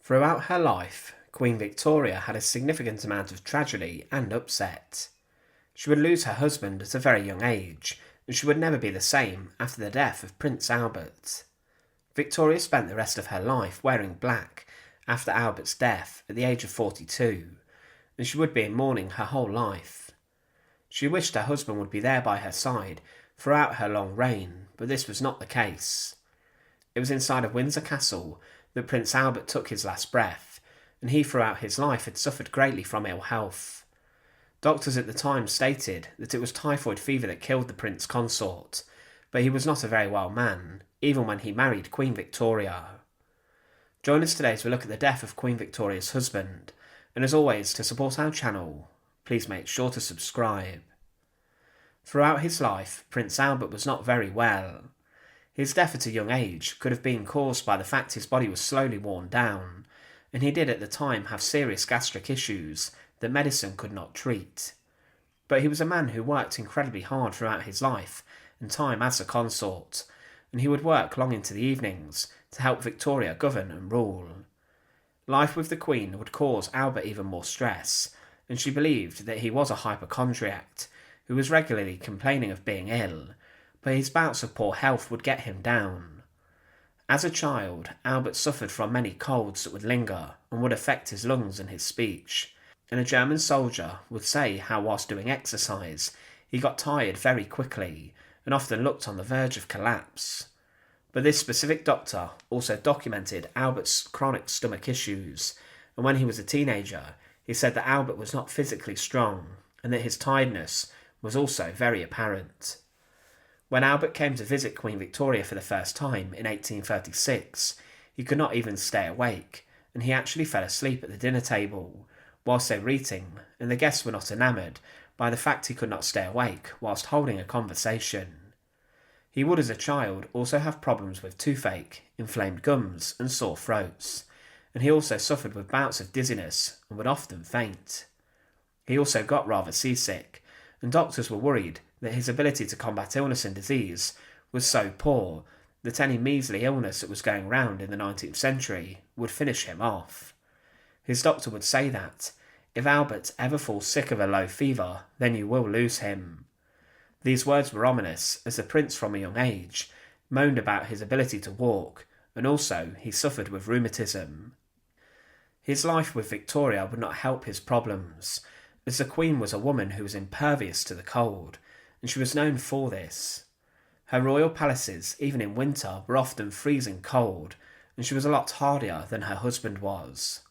Throughout her life, Queen Victoria had a significant amount of tragedy and upset. She would lose her husband at a very young age, and she would never be the same after the death of Prince Albert. Victoria spent the rest of her life wearing black after Albert's death at the age of 42, and she would be in mourning her whole life. She wished her husband would be there by her side throughout her long reign, but this was not the case. It was inside of Windsor Castle that Prince Albert took his last breath, and he throughout his life had suffered greatly from ill health. Doctors at the time stated that it was typhoid fever that killed the prince consort, but he was not a very well man, even when he married Queen Victoria. Join us today as we look at the death of Queen Victoria's husband, and as always, to support our channel, please make sure to subscribe. Throughout his life, Prince Albert was not very well. His death at a young age could have been caused by the fact his body was slowly worn down, and he did at the time have serious gastric issues that medicine could not treat. But he was a man who worked incredibly hard throughout his life and time as a consort, and he would work long into the evenings to help Victoria govern and rule. Life with the Queen would cause Albert even more stress, and she believed that he was a hypochondriac who was regularly complaining of being ill, but his bouts of poor health would get him down. As a child, Albert suffered from many colds that would linger and would affect his lungs and his speech, and a German soldier would say how whilst doing exercise he got tired very quickly and often looked on the verge of collapse. But this specific doctor also documented Albert's chronic stomach issues, and when he was a teenager he said that Albert was not physically strong and that his tiredness was also very apparent. When Albert came to visit Queen Victoria for the first time in 1836, he could not even stay awake, and he actually fell asleep at the dinner table whilst they were eating, and the guests were not enamoured by the fact he could not stay awake whilst holding a conversation. He would as a child also have problems with toothache, inflamed gums and sore throats, and he also suffered with bouts of dizziness and would often faint. He also got rather seasick, and doctors were worried that his ability to combat illness and disease was so poor that any measly illness that was going round in the 19th century would finish him off. His doctor would say that, if Albert ever falls sick of a low fever, then you will lose him. These words were ominous, as the prince from a young age moaned about his ability to walk, and also he suffered with rheumatism. His life with Victoria would not help his problems, as the Queen was a woman who was impervious to the cold, and she was known for this. Her royal palaces, even in winter, were often freezing cold, and she was a lot hardier than her husband was.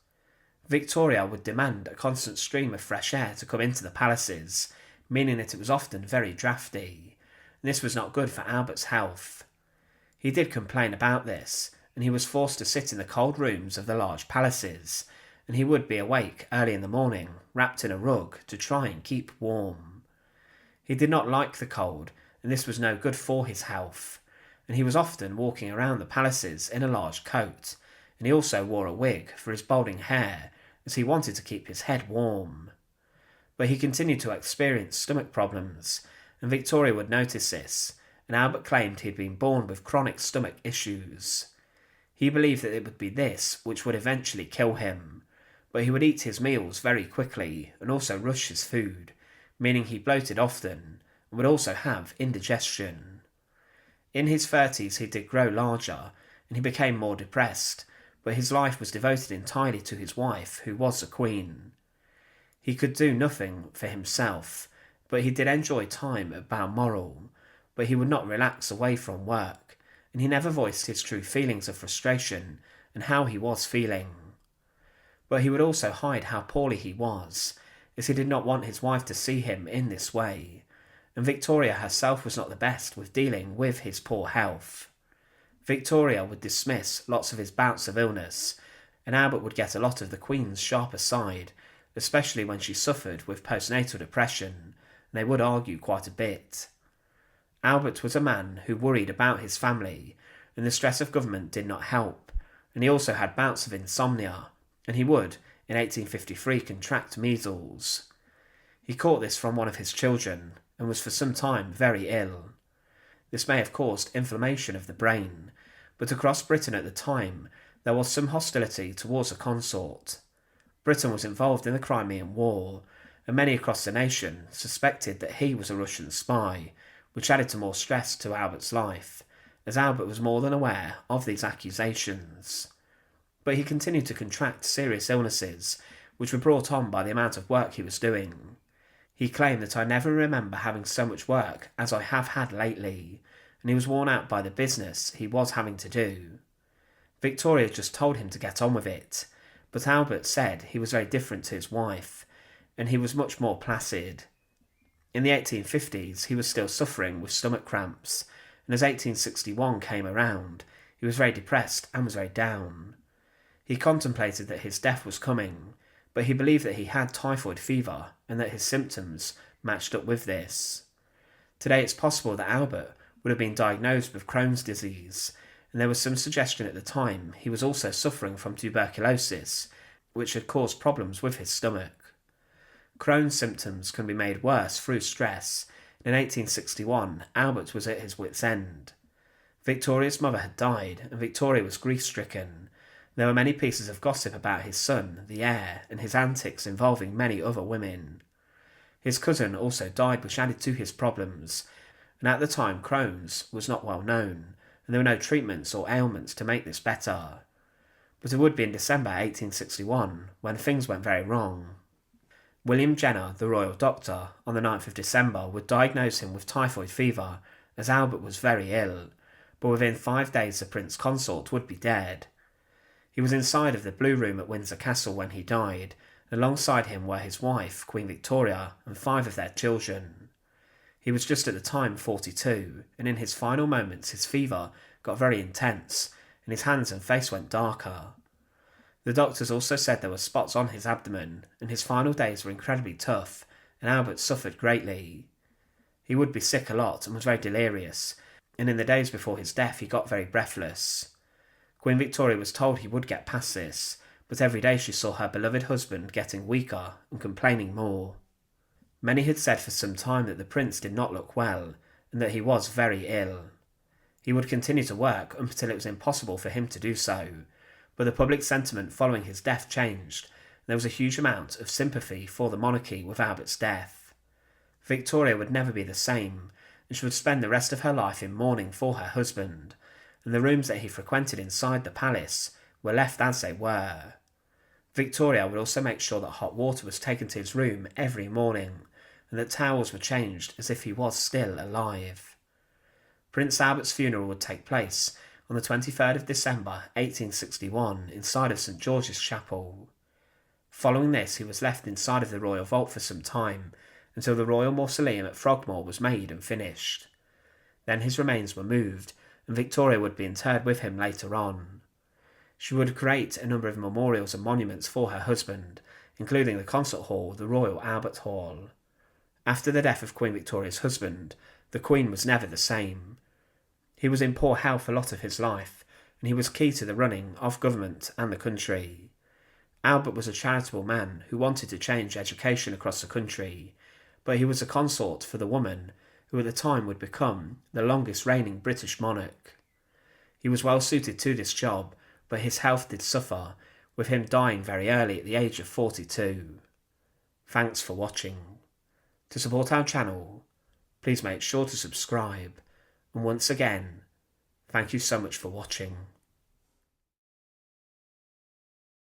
Victoria would demand a constant stream of fresh air to come into the palaces, meaning that it was often very drafty, and this was not good for Albert's health. He did complain about this, and he was forced to sit in the cold rooms of the large palaces, and he would be awake early in the morning, wrapped in a rug to try and keep warm. He did not like the cold, and this was no good for his health, and he was often walking around the palaces in a large coat, and he also wore a wig for his balding hair, as he wanted to keep his head warm. But he continued to experience stomach problems, and Victoria would notice this, and Albert claimed he had been born with chronic stomach issues. He believed that it would be this which would eventually kill him, but he would eat his meals very quickly and also rush his food, meaning he bloated often and would also have indigestion. In his 30s he did grow larger, and he became more depressed, but his life was devoted entirely to his wife, who was a queen. He could do nothing for himself, but he did enjoy time at Balmoral, but he would not relax away from work, and he never voiced his true feelings of frustration and how he was feeling. But he would also hide how poorly he was, as he did not want his wife to see him in this way, and Victoria herself was not the best with dealing with his poor health. Victoria would dismiss lots of his bouts of illness, and Albert would get a lot of the Queen's sharper side, especially when she suffered with postnatal depression, and they would argue quite a bit. Albert was a man who worried about his family, and the stress of government did not help, and he also had bouts of insomnia, and he would, in 1853, contract measles. He caught this from one of his children, and was for some time very ill. This may have caused inflammation of the brain, but across Britain at the time, There was some hostility towards a consort. Britain was involved in the Crimean War, and many across the nation suspected that he was a Russian spy, which added to more stress to Albert's life, as Albert was more than aware of these accusations. But he continued to contract serious illnesses, which were brought on by the amount of work he was doing. He claimed that I never remember having so much work as I have had lately, and he was worn out by the business he was having to do. Victoria just told him to get on with it, but Albert said he was very different to his wife, and he was much more placid. In the 1850s, he was still suffering with stomach cramps, and as 1861 came around, he was very depressed and was very down. He contemplated that his death was coming, but he believed that he had typhoid fever and that his symptoms matched up with this. Today it's possible that Albert would have been diagnosed with Crohn's disease, and there was some suggestion at the time he was also suffering from tuberculosis, which had caused problems with his stomach. Crohn's symptoms can be made worse through stress, and in 1861 Albert was at his wit's end. Victoria's mother had died, and Victoria was grief-stricken. There were many pieces of gossip about his son, the heir, and his antics involving many other women. His cousin also died, which added to his problems, and at the time Crohn's was not well known, and there were no treatments or ailments to make this better. But it would be in December 1861 when things went very wrong. William Jenner, the royal doctor, on the 9th of December would diagnose him with typhoid fever, as Albert was very ill, but within 5 days the prince consort would be dead. He was inside of the Blue Room at Windsor Castle when he died, and alongside him were his wife, Queen Victoria, and 5 of their children. He was just at the time 42, and in his final moments his fever got very intense, and his hands and face went darker. The doctors also said there were spots on his abdomen, and his final days were incredibly tough, and Albert suffered greatly. He would be sick a lot and was very delirious, and in the days before his death he got very breathless. Queen Victoria was told he would get past this, but every day she saw her beloved husband getting weaker and complaining more. Many had said for some time that the prince did not look well, and that he was very ill. He would continue to work until it was impossible for him to do so, but the public sentiment following his death changed, and there was a huge amount of sympathy for the monarchy with Albert's death. Victoria would never be the same, and she would spend the rest of her life in mourning for her husband, and the rooms that he frequented inside the palace were left as they were. Victoria would also make sure that hot water was taken to his room every morning, and that towels were changed as if he was still alive. Prince Albert's funeral would take place on the 23rd of December 1861 inside of St George's Chapel. Following this, he was left inside of the royal vault for some time, until the royal mausoleum at Frogmore was made and finished. Then his remains were moved, and Victoria would be interred with him later on. She would create a number of memorials and monuments for her husband, including the Concert Hall, the Royal Albert Hall. After the death of Queen Victoria's husband, the Queen was never the same. He was in poor health a lot of his life, and he was key to the running of government and the country. Albert was a charitable man who wanted to change education across the country, but he was a consort for the woman who at the time would become the longest reigning British monarch. He was well suited to this job, but his health did suffer, with him dying very early at the age of 42. Thanks for watching. To support our channel, please make sure to subscribe, and once again, thank you so much for watching.